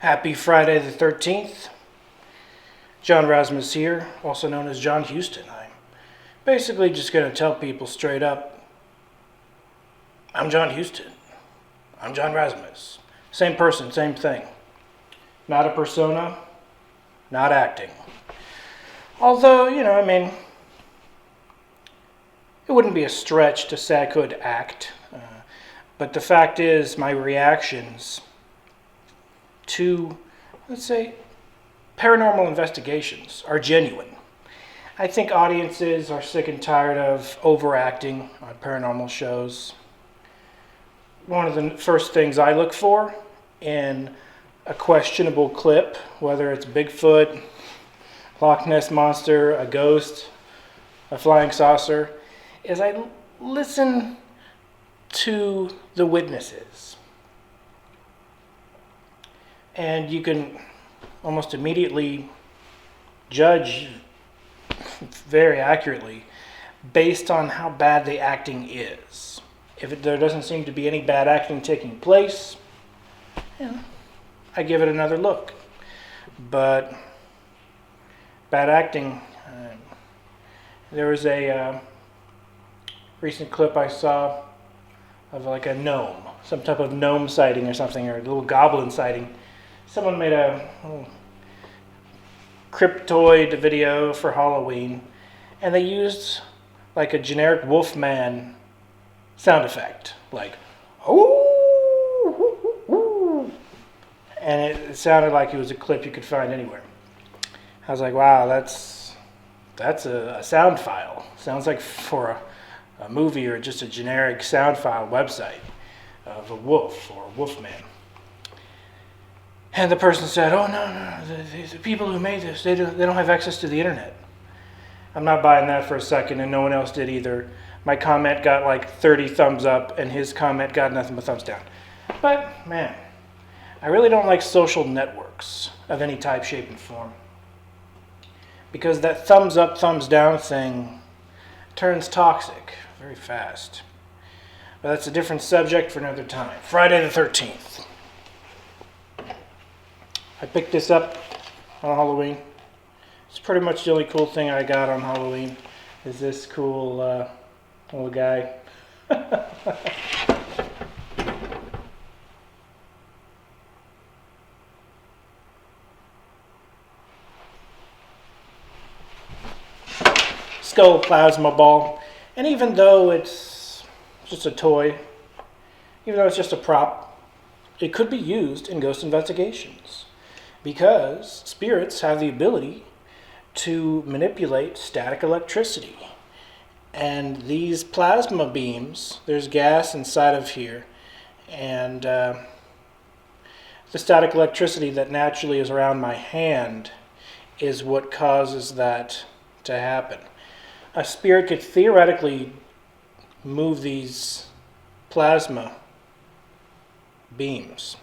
Happy Friday the 13th. John Razimus here, also known as John Hughston. I'm basically just going to tell people straight up, I'm John Hughston. I'm John Razimus. Same person, same thing. Not a persona, not acting. Although, it wouldn't be a stretch to say I could act. But the fact is, my reactions to, let's say, paranormal investigations are genuine. I think audiences are sick and tired of overacting on paranormal shows. One of the first things I look for in a questionable clip, whether it's Bigfoot, Loch Ness Monster, a ghost, a flying saucer, is I listen to the witnesses. And you can almost immediately judge very accurately based on how bad the acting is. If there doesn't seem to be any bad acting taking place, I give it another look. But bad acting, there was a recent clip I saw of like a gnome, some type of gnome sighting or something, or a little goblin sighting. Someone made a little cryptoid video for Halloween, and they used like a generic Wolfman sound effect, like "oh," and it sounded like it was a clip you could find anywhere. I was like, wow, that's a sound file. Sounds like for a movie or just a generic sound file website of a wolf or a wolfman. And the person said, oh, no, the people who made this, they don't have access to the internet. I'm not buying that for a second, and no one else did either. My comment got like 30 thumbs up, and his comment got nothing but thumbs down. But, man, I really don't like social networks of any type, shape, and form. Because that thumbs up, thumbs down thing turns toxic very fast. But that's a different subject for another time. Friday the 13th. I picked this up on Halloween. It's pretty much the only cool thing I got on Halloween is this cool little guy. Skull plasma ball. And even though it's just a toy, even though it's just a prop, it could be used in ghost investigations. Because spirits have the ability to manipulate static electricity. And these plasma beams, there's gas inside of here, and the static electricity that naturally is around my hand is what causes that to happen. A spirit could theoretically move these plasma beams.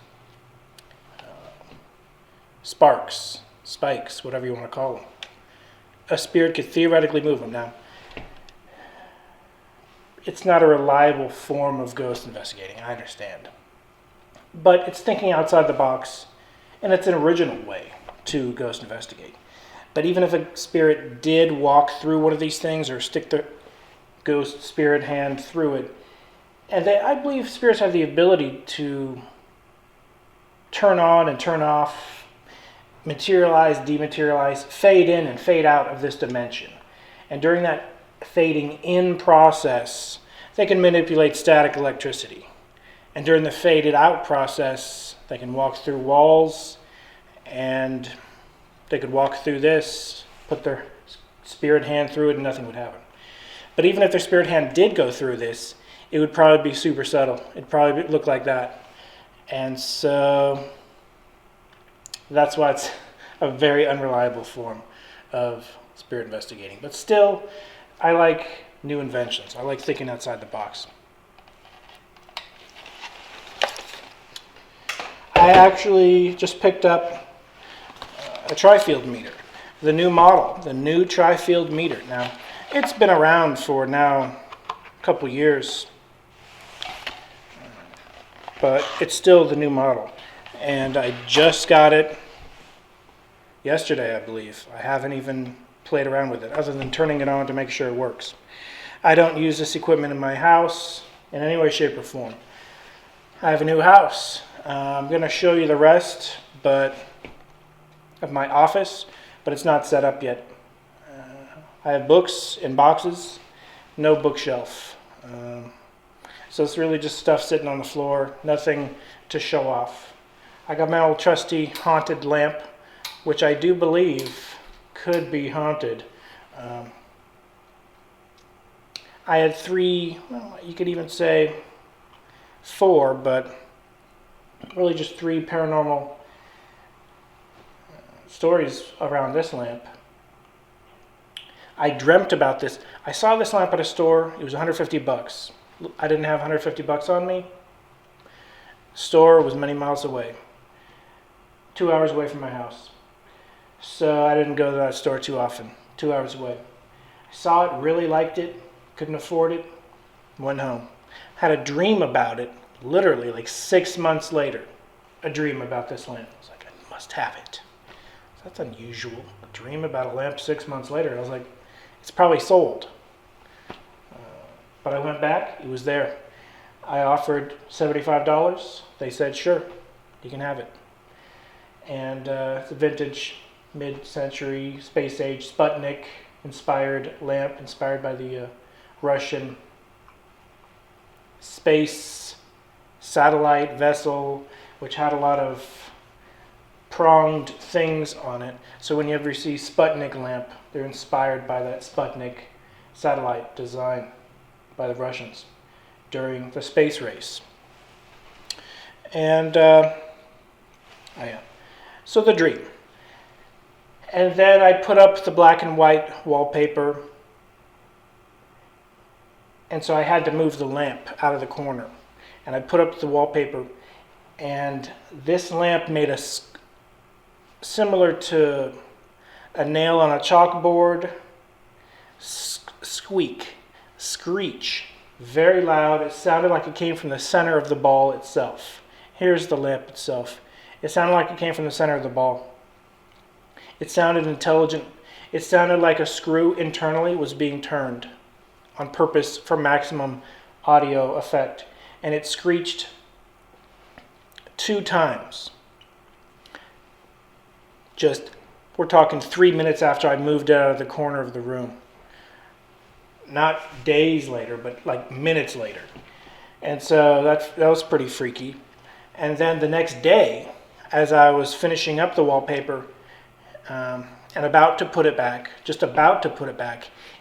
Sparks, spikes, whatever you want to call them. A spirit could theoretically move them. Now, it's not a reliable form of ghost investigating, I understand. But it's thinking outside the box, and it's an original way to ghost investigate. But even if a spirit did walk through one of these things or stick the ghost spirit hand through it, and I believe spirits have the ability to turn on and turn off, materialize, dematerialize, fade in and fade out of this dimension. And during that fading in process, they can manipulate static electricity. And during the faded out process, they can walk through walls, and they could walk through this, put their spirit hand through it, and nothing would happen. But even if their spirit hand did go through this, it would probably be super subtle. It'd probably look like that. And so that's why it's a very unreliable form of spirit investigating. But still, I like new inventions. I like thinking outside the box. I actually just picked up a tri-field meter, the new model, the new tri-field meter. Now, it's been around for now a couple years, but it's still the new model. and I just got it yesterday, I believe. I haven't even played around with it other than turning it on to make sure it works. I don't use this equipment in my house in any way, shape, or form. I have a new house. I'm going to show you the rest of my office, but it's not set up yet. I have books in boxes, no bookshelf. So it's really just stuff sitting on the floor, nothing to show off. I got my old trusty haunted lamp, which I do believe could be haunted. I had 3, well, you could even say 4, but really just 3 paranormal stories around this lamp. I dreamt about this. I saw this lamp at a store. It was $150. I didn't have $150 on me. Store was many miles away, 2 hours away from my house. So I didn't go to that store too often, 2 hours away. I saw it, really liked it, couldn't afford it, went home. Had a dream about it, literally like 6 months later, a dream about this lamp. I was like, I must have it. That's unusual. A dream about a lamp 6 months later. I was like, it's probably sold. But I went back, it was there. I offered $75. They said, sure, you can have it. And it's a vintage, mid-century, space-age Sputnik-inspired lamp, inspired by the Russian space satellite vessel, which had a lot of pronged things on it. So when you ever see Sputnik lamp, they're inspired by that Sputnik satellite design by the Russians during the space race. And so the dream. And then I put up the black and white wallpaper, and so I had to move the lamp out of the corner. And I put up the wallpaper, and this lamp made a similar to a nail on a chalkboard squeak, screech, very loud. It sounded like it came from the center of the ball itself. Here's the lamp itself. It sounded like it came from the center of the ball. It sounded intelligent. It sounded like a screw internally was being turned on purpose for maximum audio effect. And it screeched 2 times. We're talking 3 minutes after I moved it out of the corner of the room. Not days later, but like minutes later. And so that was pretty freaky. And then the next day, as I was finishing up the wallpaper and about to put it back,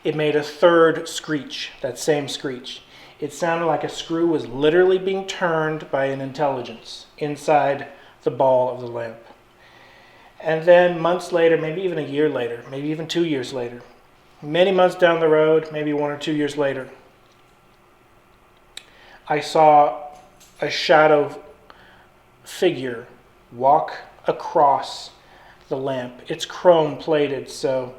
it made a third screech, that same screech. It sounded like a screw was literally being turned by an intelligence inside the ball of the lamp. And then months later, maybe even a year later, maybe even 2 years later, many months down the road, maybe 1 or 2 years later, I saw a shadow figure walk across the lamp. It's chrome plated, so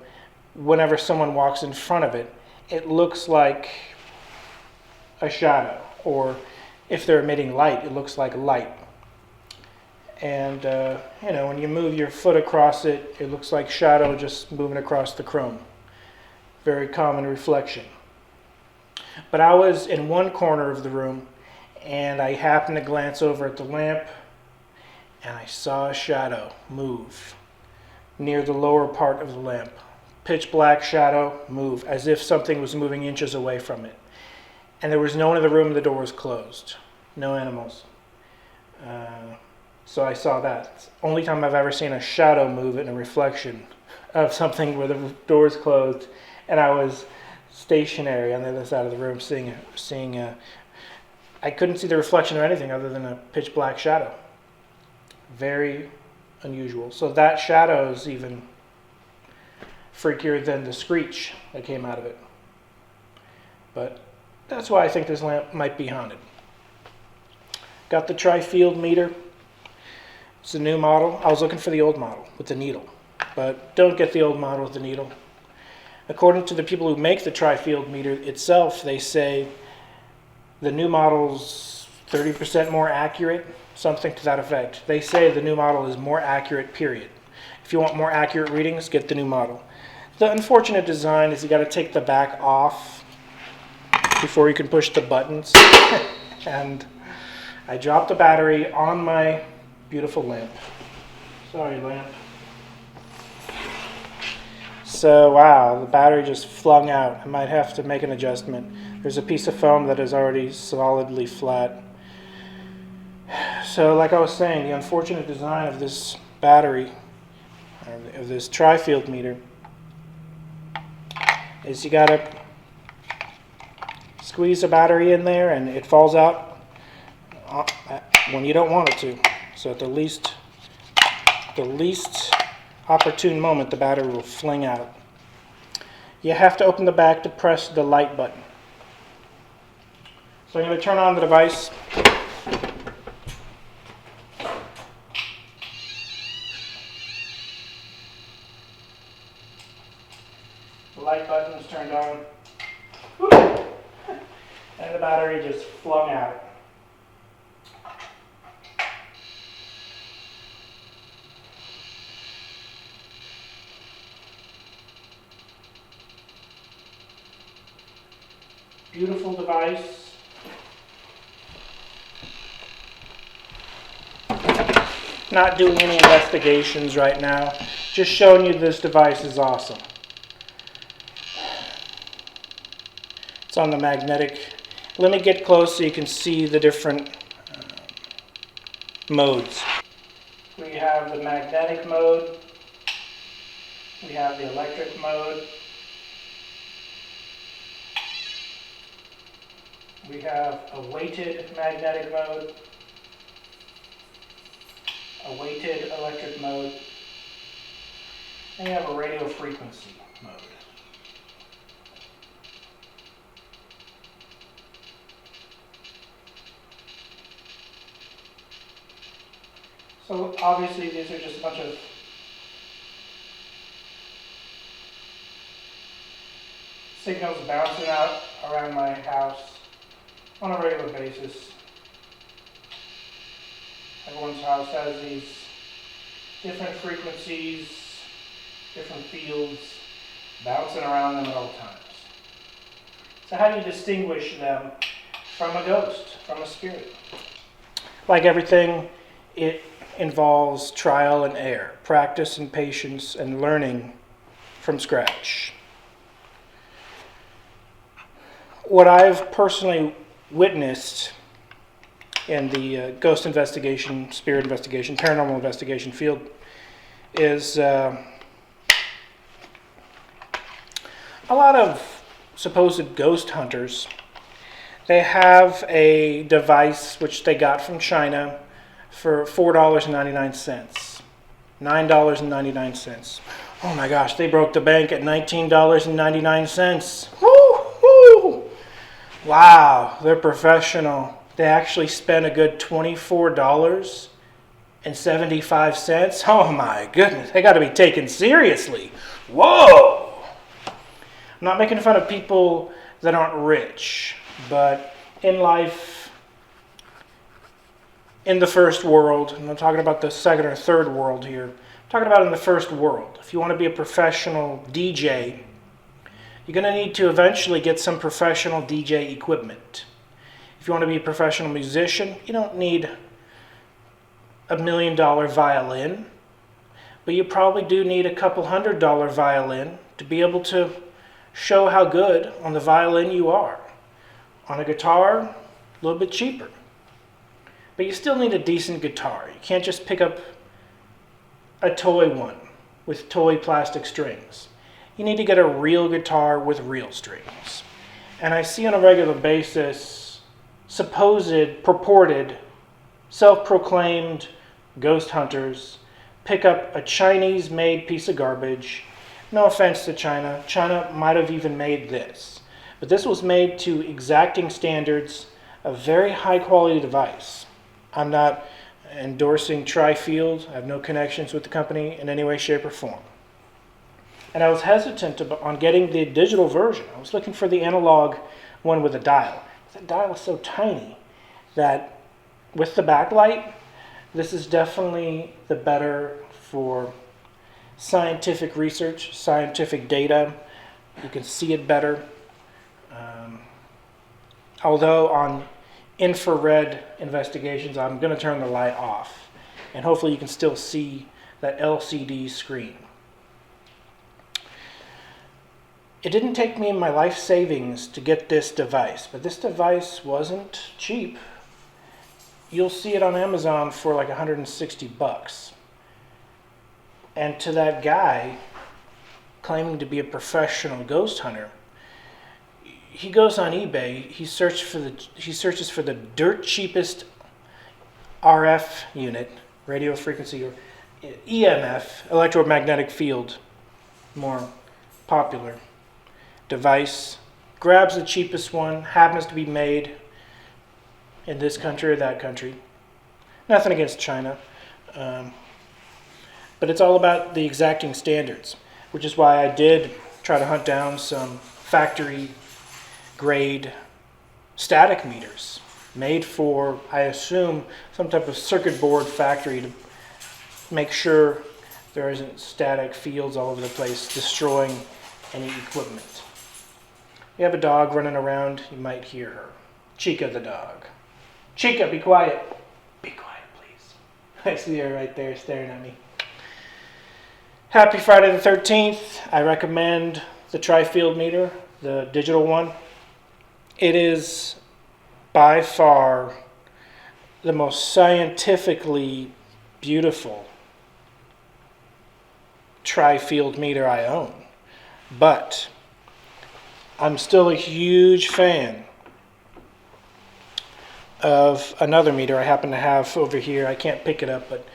whenever someone walks in front of it, it looks like a shadow, or if they're emitting light, it looks like light. And when you move your foot across it, it looks like shadow just moving across the chrome. Very common reflection. But I was in one corner of the room, and I happened to glance over at the lamp, and I saw a shadow move near the lower part of the lamp. Pitch black shadow move, as if something was moving inches away from it. And there was no one in the room, the door was closed. No animals. So I saw that. It's the only time I've ever seen a shadow move in a reflection of something where the door is closed, and I was stationary on the other side of the room seeing I couldn't see the reflection of anything other than a pitch black shadow. Very unusual. So that shadow is even freakier than the screech that came out of it. But that's why I think this lamp might be haunted. Got the tri-field meter. It's a new model. I was looking for the old model with the needle, but don't get the old model with the needle. According to the people who make the tri-field meter itself, they say the new model's 30% more accurate, something to that effect. They say the new model is more accurate, period. If you want more accurate readings, get the new model. The unfortunate design is you got to take the back off before you can push the buttons. And I dropped the battery on my beautiful lamp. Sorry, lamp. So, wow, the battery just flung out. I might have to make an adjustment. There's a piece of foam that is already solidly flat. So, like I was saying, the unfortunate design of this battery, of this tri-field meter, is you gotta squeeze the battery in there and it falls out when you don't want it to. So at the least opportune moment, the battery will fling out. You have to open the back to press the light button. So I'm going to turn on the device. The light button is turned on. And the battery just flung out. Beautiful device. Not doing any investigations right now. Just showing you this device is awesome. It's on the magnetic. Let me get close so you can see the different modes. We have the magnetic mode. We have the electric mode. We have a weighted magnetic mode, a weighted electric mode, and we have a radio frequency mode. So obviously these are just a bunch of signals bouncing out around my house on a regular basis. Everyone's house has these different frequencies, different fields bouncing around them at all times. So how do you distinguish them from a ghost, from a spirit? Like everything, it involves trial and error, practice and patience, and learning from scratch. What I've personally witnessed in the ghost investigation, spirit investigation, paranormal investigation field is a lot of supposed ghost hunters. They have a device which they got from China for $4.99, $9.99. Oh my gosh, they broke the bank at $19.99. Woo! Wow, they're professional. They actually spent a good $24.75. Oh my goodness, they got to be taken seriously. Whoa! I'm not making fun of people that aren't rich, but in life, in the first world, and I'm talking about the second or third world here, I'm talking about in the first world. If you want to be a professional DJ, you're going to need to eventually get some professional DJ equipment. If you want to be a professional musician, you don't need $1 million violin, but you probably do need a couple $100 violin to be able to show how good on the violin you are. On a guitar, a little bit cheaper. But you still need a decent guitar. You can't just pick up a toy one with toy plastic strings. You need to get a real guitar with real strings. And I see on a regular basis supposed, purported, self-proclaimed ghost hunters pick up a Chinese-made piece of garbage. No offense to China. China might have even made this. But this was made to exacting standards, a very high-quality device. I'm not endorsing Tri-Field. I have no connections with the company in any way, shape, or form. And I was hesitant on getting the digital version. I was looking for the analog one with a dial. That dial is so tiny that with the backlight, this is definitely the better for scientific research, scientific data. You can see it better. Although on infrared investigations, I'm going to turn the light off, and hopefully you can still see that LCD screen. It didn't take me my life savings to get this device, but this device wasn't cheap. You'll see it on Amazon for like $160. And to that guy claiming to be a professional ghost hunter, he goes on eBay, he searches for the dirt cheapest RF unit, radio frequency, or EMF, electromagnetic field, more popular device, grabs the cheapest one, happens to be made in this country or that country. Nothing against China, but it's all about the exacting standards, which is why I did try to hunt down some factory grade static meters made for, I assume, some type of circuit board factory to make sure there isn't static fields all over the place destroying any equipment. You have a dog running around, you might hear her. Chica the dog. Chica, be quiet. Be quiet, please. I see her right there staring at me. Happy Friday the 13th. I recommend the tri-field meter, the digital one. It is by far the most scientifically beautiful tri-field meter I own. But I'm still a huge fan of another meter I happen to have over here. I can't pick it up, but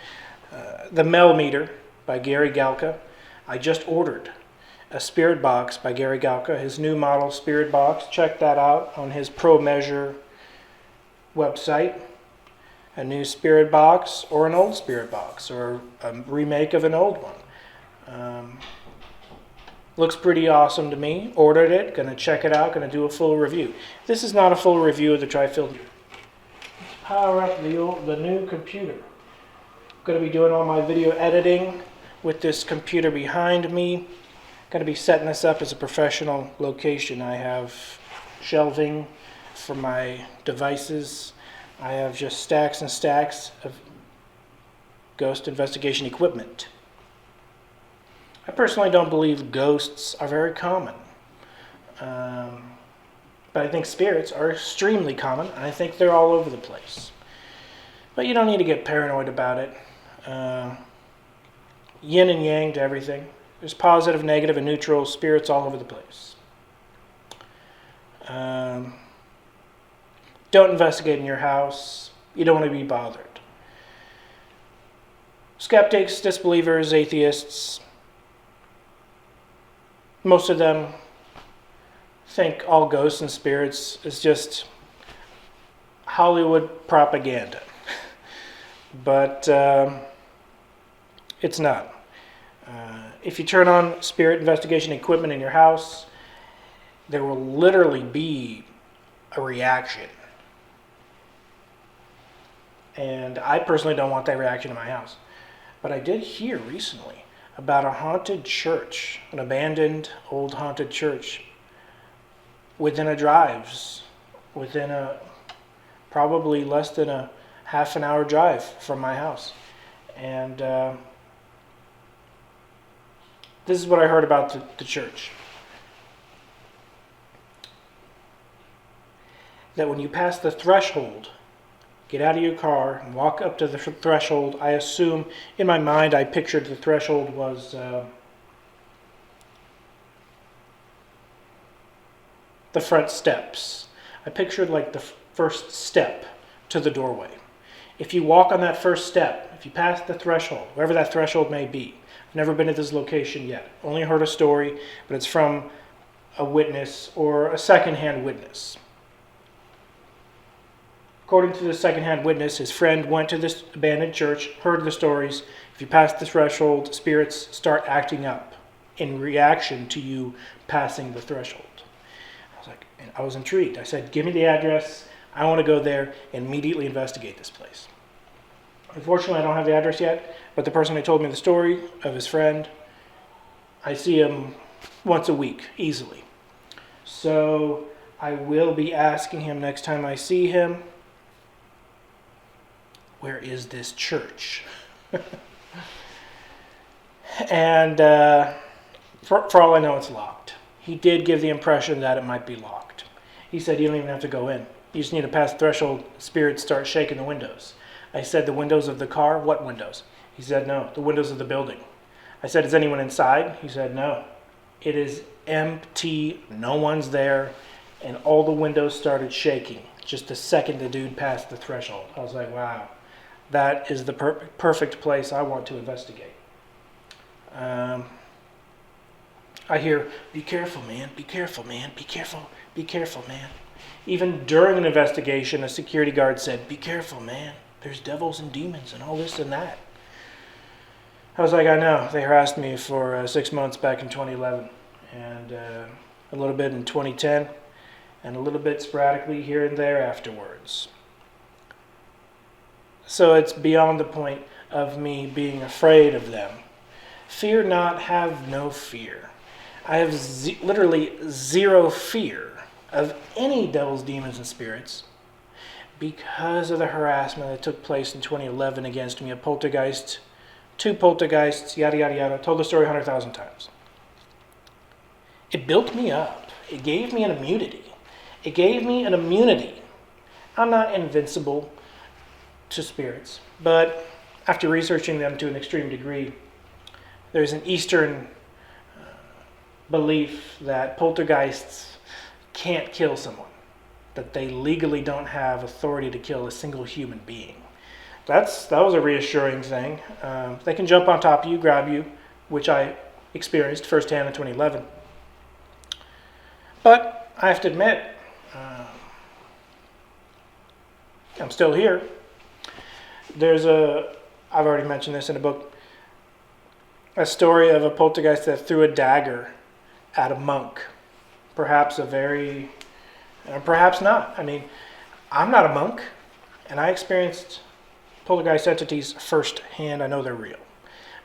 the Mel meter by Gary Galka. I just ordered a Spirit Box by Gary Galka, his new model Spirit Box. Check that out on his Pro Measure website. A new Spirit Box or an old Spirit Box or a remake of an old one. Looks pretty awesome to me. Ordered it, gonna check it out, gonna do a full review. This is not a full review of the tri-field. Let's power up the new computer. Gonna be doing all my video editing with this computer behind me. Going to be setting this up as a professional location. I have shelving for my devices. I have just stacks and stacks of ghost investigation equipment. I personally don't believe ghosts are very common. But I think spirits are extremely common. I think they're all over the place. But you don't need to get paranoid about it. Yin and yang to everything. There's positive, negative, and neutral spirits all over the place. Don't investigate in your house. You don't want to be bothered. Skeptics, disbelievers, atheists, most of them think all ghosts and spirits is just Hollywood propaganda. But it's not. If you turn on spirit investigation equipment in your house, there will literally be a reaction. And I personally don't want that reaction in my house. But I did hear recently about a haunted church, an abandoned old haunted church within a drives, within a probably less than a half an hour drive from my house. And this is what I heard about the church. That when you pass the threshold, get out of your car and walk up to the threshold. I assume, in my mind, I pictured the threshold was the front steps. I pictured like the first step to the doorway. If you walk on that first step, if you pass the threshold, wherever that threshold may be, I've never been at this location yet. Only heard a story, but it's from a witness or a secondhand witness. According to the secondhand witness, his friend went to this abandoned church, heard the stories. If you pass the threshold, spirits start acting up in reaction to you passing the threshold. I was intrigued. I said, give me the address. I want to go there and immediately investigate this place. Unfortunately, I don't have the address yet, but the person who told me the story of his friend, I see him once a week, easily. So I will be asking him next time I see him, where is this church? And for all I know, it's locked. He did give the impression that it might be locked. He said you don't even have to go in. You just need to pass the threshold, spirits start shaking the windows. I said, the windows of the car? What windows? He said, no, the windows of the building. I said, is anyone inside? He said, no. It is empty, no one's there, and all the windows started shaking just the second the dude passed the threshold. I was like, wow, that is the perfect place I want to investigate. I hear, be careful, man, be careful, man, be careful, man. Even during an investigation, a security guard said, be careful, man, there's devils and demons and all this and that. I was like, I know. They harassed me for 6 months back in 2011, and a little bit in 2010, and a little bit sporadically here and there afterwards. So it's beyond the point of me being afraid of them. Fear not, have no fear. I have literally zero fear of any devils, demons, and spirits because of the harassment that took place in 2011 against me. A poltergeist, 2 poltergeists, yada, yada, yada. Told the story 100,000 times. It built me up. It gave me an immunity. I'm not invincible to spirits, but after researching them to an extreme degree, there's an Eastern belief that poltergeists can't kill someone, that they legally don't have authority to kill a single human being. That was a reassuring thing. They can jump on top of you, grab you, which I experienced firsthand in 2011. But I have to admit, I'm still here. I've already mentioned this in a book, a story of a poltergeist that threw a dagger at a monk. Perhaps not. I mean, I'm not a monk, and I experienced poltergeist entities firsthand. I know they're real.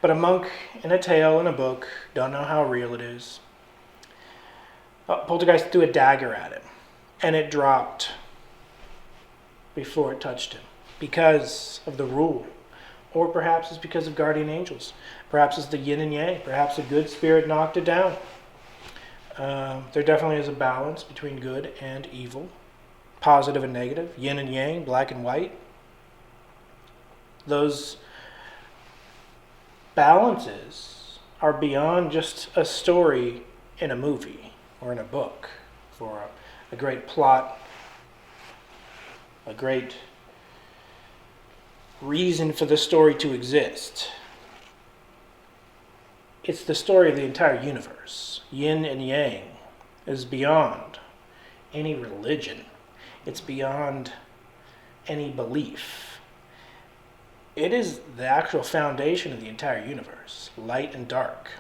But a monk in a tale in a book, don't know how real it is. Poltergeist threw a dagger at him, and it dropped before it touched him because of the rule. Or perhaps it's because of guardian angels. Perhaps it's the yin and yang. Perhaps a good spirit knocked it down. There definitely is a balance between good and evil, positive and negative, yin and yang, black and white. Those balances are beyond just a story in a movie or in a book for a great plot, a great reason for the story to exist. It's the story of the entire universe. Yin and yang is beyond any religion. It's beyond any belief. It is the actual foundation of the entire universe, light and dark.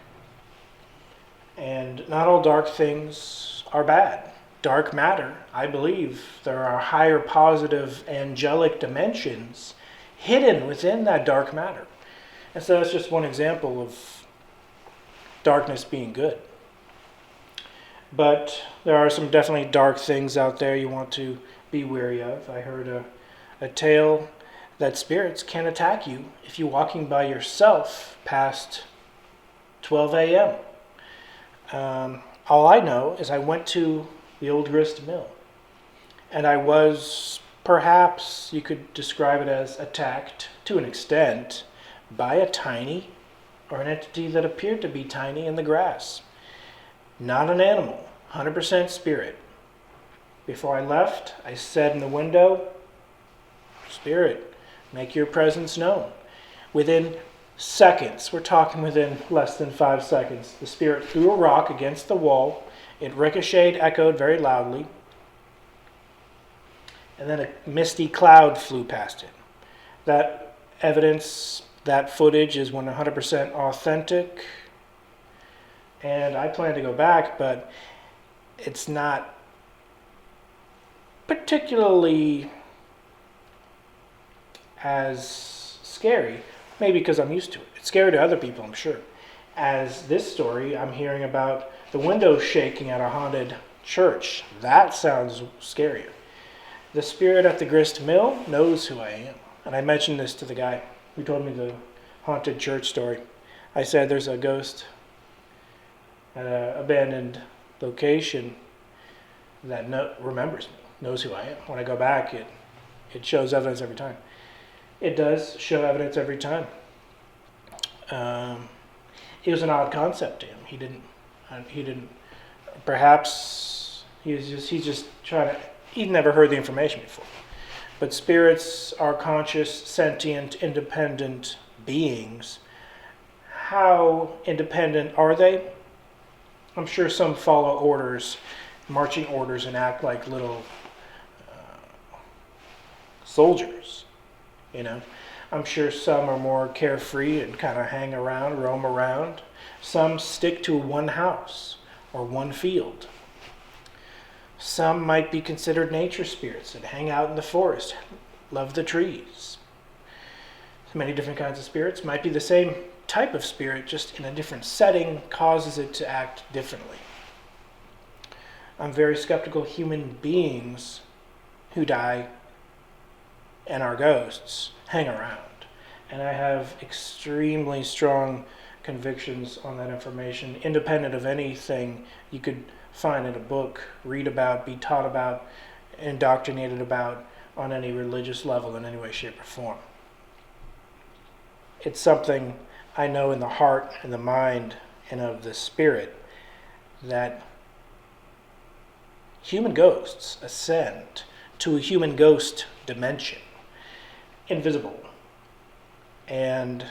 And not all dark things are bad. Dark matter, I believe there are higher positive angelic dimensions hidden within that dark matter. And so that's just one example of darkness being good. But there are some definitely dark things out there you want to be wary of. I heard a tale that spirits can attack you if you're walking by yourself past 12 a.m. All I know is I went to the old Grist mill, and I was, perhaps you could describe it as, attacked to an extent by a tiny, or an entity that appeared to be tiny, in the grass. Not an animal, 100% spirit. Before I left, I said in the window, "Spirit, make your presence known." Within seconds, we're talking within less than 5 seconds, the spirit threw a rock against the wall. It ricocheted, echoed very loudly, and then a misty cloud flew past it. That evidence, that footage is 100% authentic, and I plan to go back, but it's not particularly as scary, maybe because I'm used to it. It's scary to other people, I'm sure. As this story, I'm hearing about the windows shaking at a haunted church. That sounds scarier. The spirit at the grist mill knows who I am. And I mentioned this to the guy who told me the haunted church story. I said there's a ghost at an abandoned location that remembers me, knows who I am. When I go back, it shows evidence every time. It does show evidence every time. It was an odd concept to him. He didn't. Perhaps he's just trying to. He'd never heard the information before. But spirits are conscious, sentient, independent beings. How independent are they? I'm sure some follow orders, marching orders, and act like little soldiers. I'm sure some are more carefree and kind of hang around, roam around. Some stick to one house or one field. Some might be considered nature spirits that hang out in the forest, love the trees. Many different kinds of spirits. Might be the same type of spirit, just in a different setting, causes it to act differently. I'm very skeptical human beings who die and are ghosts hang around. And I have extremely strong convictions on that information, independent of anything you could find in a book, read about, be taught about, indoctrinated about on any religious level in any way, shape, or form. It's something I know in the heart and the mind and of the spirit that human ghosts ascend to a human ghost dimension, invisible, and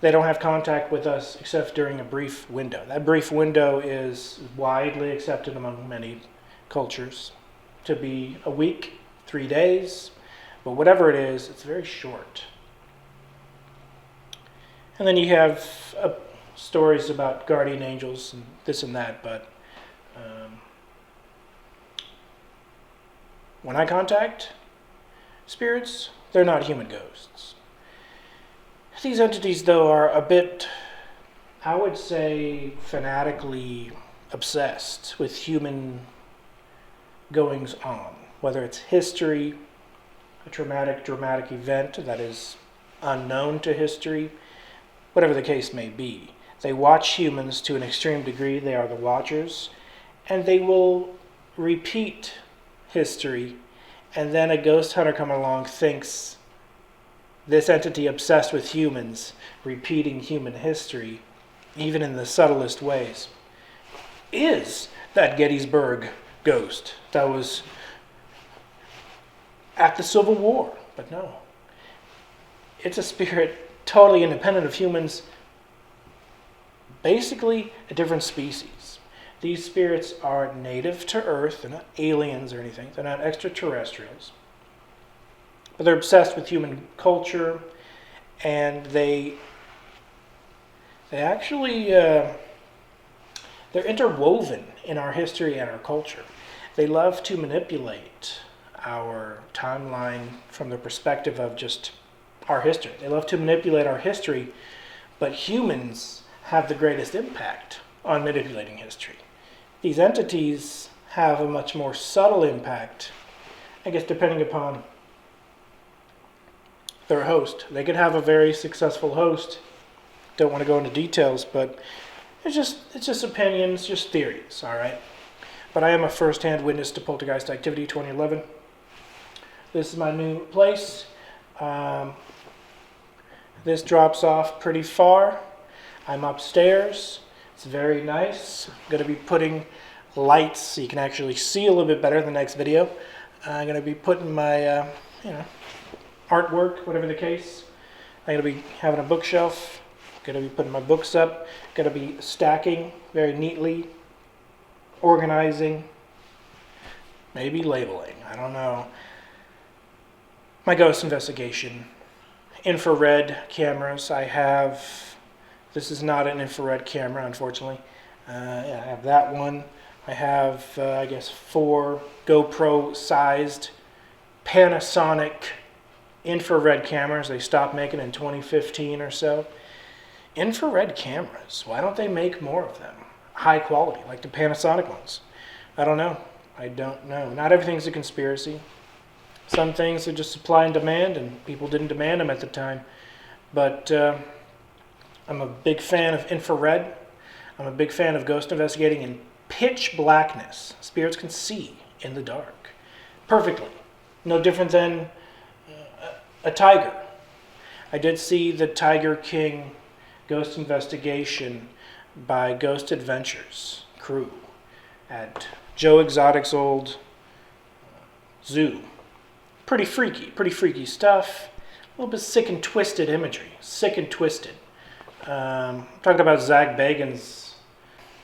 they don't have contact with us except during a brief window. That brief window is widely accepted among many cultures to be a week, 3 days, but whatever it is, it's very short. And then you have stories about guardian angels and this and that, but when I contact spirits, they're not human ghosts. These entities, though, are a bit, I would say, fanatically obsessed with human goings on, whether it's history, a dramatic event that is unknown to history, whatever the case may be. They watch humans to an extreme degree. They are the watchers, and they will repeat history, and then a ghost hunter coming along thinks this entity obsessed with humans, repeating human history, even in the subtlest ways, is that Gettysburg ghost that was at the Civil War. But no, it's a spirit totally independent of humans, basically a different species. These spirits are native to Earth. They're not aliens or anything. They're not extraterrestrials. But they're obsessed with human culture, and they actually, they're interwoven in our history and our culture. They love to manipulate our timeline from the perspective of just our history. They love to manipulate our history, but humans have the greatest impact on manipulating history. These entities have a much more subtle impact, I guess, depending upon their host. They could have a very successful host. Don't want to go into details, but it's just opinions, just theories, all right? But I am a first-hand witness to poltergeist activity 2011. This is my new place. This drops off pretty far. I'm upstairs. It's very nice. I'm going to be putting lights so you can actually see a little bit better in the next video. I'm going to be putting my, artwork, whatever the case. I'm going to be having a bookshelf. Going to be putting my books up. Going to be stacking very neatly, organizing, maybe labeling. I don't know. My ghost investigation. Infrared cameras. I have. This is not an infrared camera, unfortunately. I have that one. I have, I guess, 4 GoPro-sized Panasonic infrared cameras. They stopped making in 2015 or so. Infrared cameras, why don't they make more of them? High quality, like the Panasonic ones. I don't know. I don't know. Not everything's a conspiracy. Some things are just supply and demand, and people didn't demand them at the time. But I'm a big fan of infrared. I'm a big fan of ghost investigating in pitch blackness. Spirits can see in the dark perfectly. No different than a tiger. I did see the Tiger King ghost investigation by Ghost Adventures crew at Joe Exotic's old zoo. Pretty freaky stuff. A little bit sick and twisted imagery. Sick and twisted. Talking about Zach Bagans'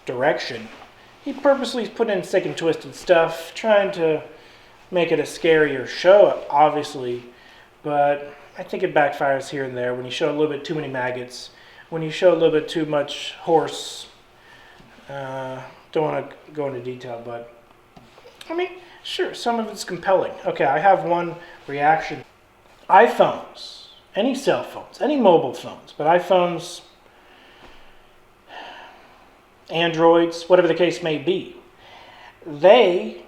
direction. He purposely put in sick and twisted stuff, trying to make it a scarier show, obviously. But I think it backfires here and there when you show a little bit too many maggots. When you show a little bit too much horse. Don't want to go into detail, but I mean, sure, some of it's compelling. Okay, I have one reaction. iPhones, any cell phones, any mobile phones, but iPhones, Androids, whatever the case may be, they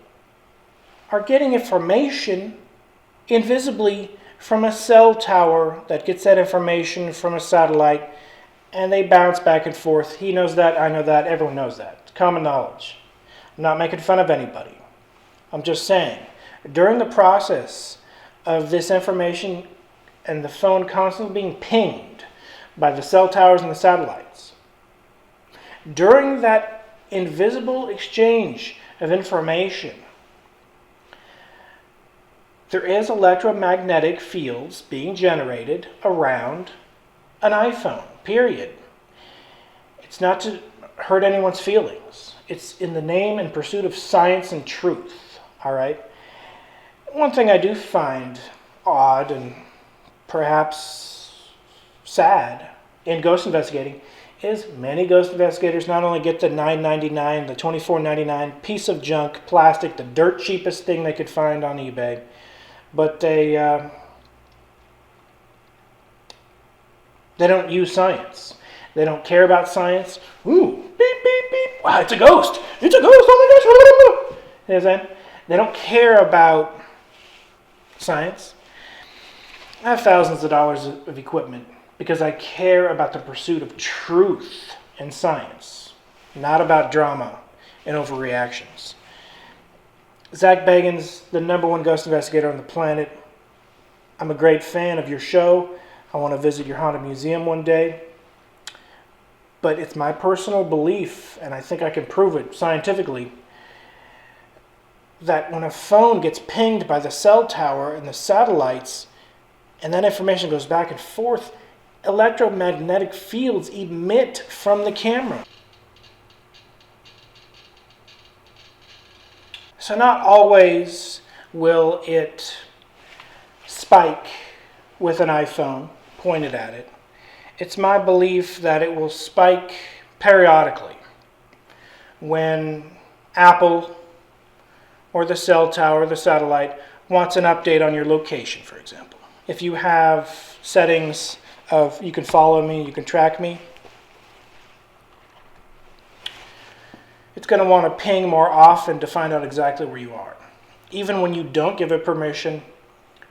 are getting information invisibly from a cell tower that gets that information from a satellite, and they bounce back and forth. He knows that, I know that, everyone knows that. It's common knowledge. I'm not making fun of anybody. I'm just saying, during the process of this information and the phone constantly being pinged by the cell towers and the satellites, during that invisible exchange of information, there is electromagnetic fields being generated around an iPhone, period. It's not to hurt anyone's feelings. It's in the name and pursuit of science and truth, all right? One thing I do find odd and perhaps sad in ghost investigating is many ghost investigators not only get the $9.99, the $24.99 piece of junk, plastic, the dirt cheapest thing they could find on eBay, but they don't use science. They don't care about science. Ooh, beep, beep, beep. Wow, it's a ghost. It's a ghost. Oh my gosh. You know what I'm saying? They don't care about science. I have thousands of dollars of equipment because I care about the pursuit of truth and science, not about drama and overreactions. Zach Bagans, the #1 ghost investigator on the planet. I'm a great fan of your show. I want to visit your haunted museum one day. But it's my personal belief, and I think I can prove it scientifically, that when a phone gets pinged by the cell tower and the satellites, and that information goes back and forth, electromagnetic fields emit from the camera. So not always will it spike with an iPhone pointed at it. It's my belief that it will spike periodically when Apple or the cell tower, the satellite, wants an update on your location, for example. If you have settings of you can follow me, you can track me, it's going to want to ping more often to find out exactly where you are. Even when you don't give it permission,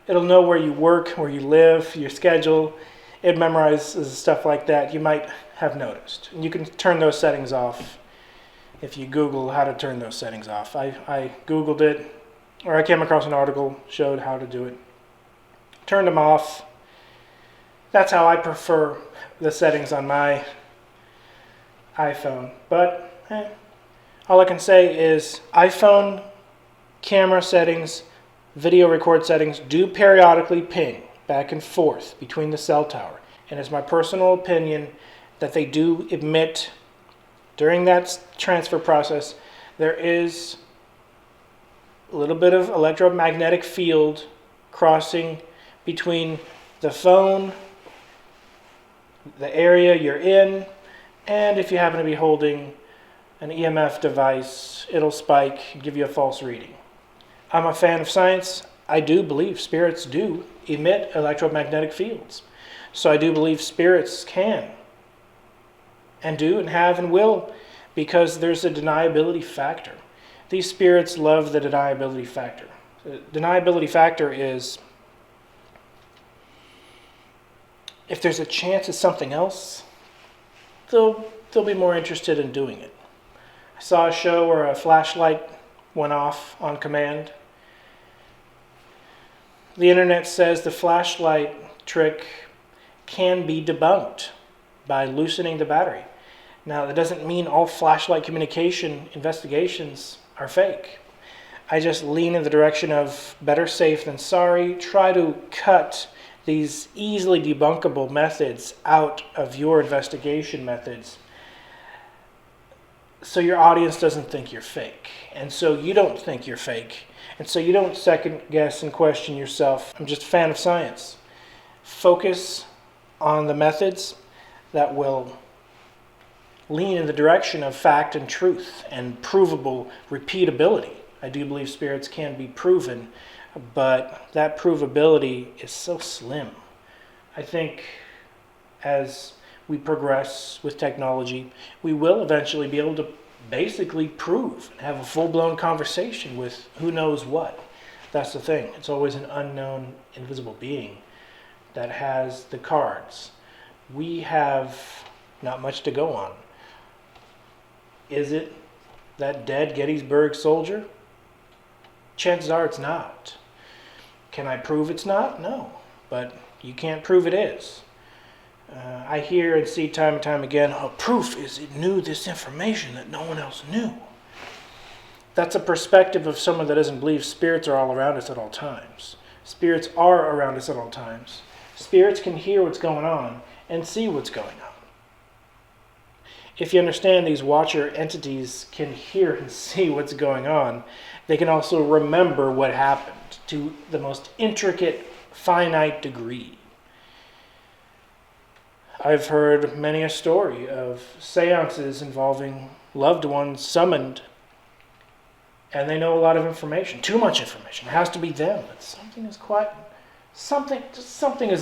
it'll know where you work, where you live, your schedule. It memorizes stuff like that you might have noticed. And you can turn those settings off if you Google how to turn those settings off. I Googled it, or I came across an article showed how to do it. Turned them off. That's how I prefer the settings on my iPhone. But all I can say is iPhone camera settings, video record settings do periodically ping back and forth between the cell tower. And it's my personal opinion that they do emit, during that transfer process, there is a little bit of electromagnetic field crossing between the phone, the area you're in, and if you happen to be holding an EMF device, it'll spike, give you a false reading. I'm a fan of science. I do believe spirits do emit electromagnetic fields. So I do believe spirits can and do and have and will, because there's a deniability factor. These spirits love the deniability factor. The deniability factor is, if there's a chance it's something else, they'll be more interested in doing it. I saw a show where a flashlight went off on command. The internet says the flashlight trick can be debunked by loosening the battery. Now, that doesn't mean all flashlight communication investigations are fake. I just lean in the direction of better safe than sorry. Try to cut these easily debunkable methods out of your investigation methods so your audience doesn't think you're fake, and so you don't think you're fake, and so you don't second guess and question yourself. I'm just a fan of science. Focus on the methods that will lean in the direction of fact and truth and provable repeatability. I do believe spirits can be proven, but that provability is so slim. I think as we progress with technology, we will eventually be able to basically prove and have a full-blown conversation with who knows what. That's the thing. It's always an unknown, invisible being that has the cards. We have not much to go on. Is it that dead Gettysburg soldier? Chances are it's not. Can I prove it's not? No. But you can't prove it is. I hear and see time and time again, proof is it knew this information that no one else knew. That's a perspective of someone that doesn't believe spirits are all around us at all times. Spirits are around us at all times. Spirits can hear what's going on and see what's going on. If you understand these watcher entities can hear and see what's going on, they can also remember what happened to the most intricate, finite degree. I've heard many a story of seances involving loved ones summoned, and they know a lot of information, too much information. It has to be them, but something is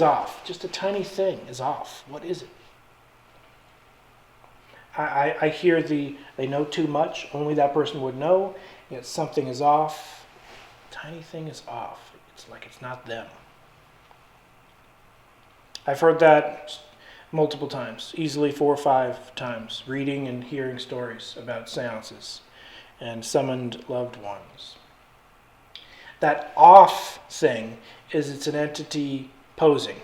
off. Just a tiny thing is off. What is it? I hear they know too much, only that person would know, yet something is off. Tiny thing is off. It's like it's not them. I've heard that multiple times, easily 4 or 5 times, reading and hearing stories about seances and summoned loved ones. That off thing is it's an entity posing.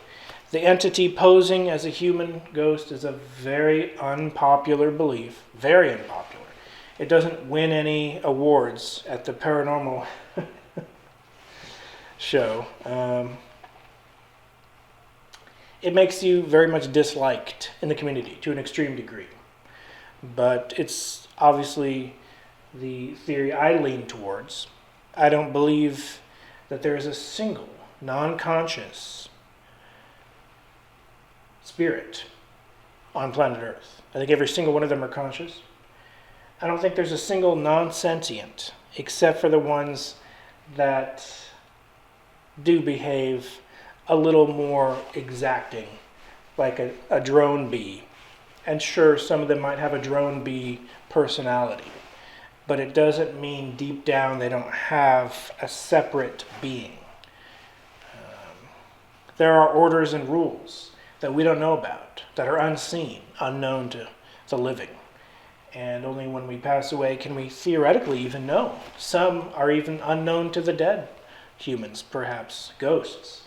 The entity posing as a human ghost is a very unpopular belief, very unpopular. It doesn't win any awards at the Paranormal show. It makes you very much disliked in the community to an extreme degree. But it's obviously the theory I lean towards. I don't believe that there is a single non-conscious spirit on planet Earth. I think every single one of them are conscious. I don't think there's a single non-sentient, except for the ones that do behave a little more exacting, like a drone bee. And sure, some of them might have a drone bee personality, but it doesn't mean deep down they don't have a separate being. There are orders and rules that we don't know about, that are unseen, unknown to the living. And only when we pass away can we theoretically even know. Some are even unknown to the dead humans, perhaps ghosts,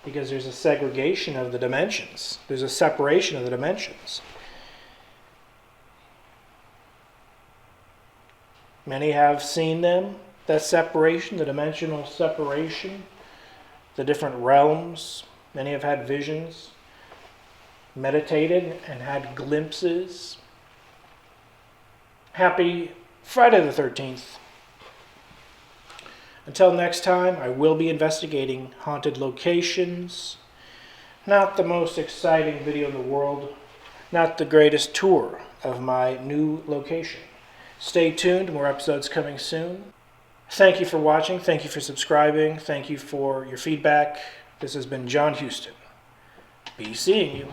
because there's a segregation of the dimensions. There's a separation of the dimensions. Many have seen them, that separation, the dimensional separation, the different realms. Many have had visions, meditated, and had glimpses. Happy Friday the 13th. Until next time, I will be investigating haunted locations. Not the most exciting video in the world, not the greatest tour of my new location, Stay tuned, more episodes coming soon. Thank you for watching, thank you for subscribing, thank you for your feedback. This has been John Hughston. Be seeing you.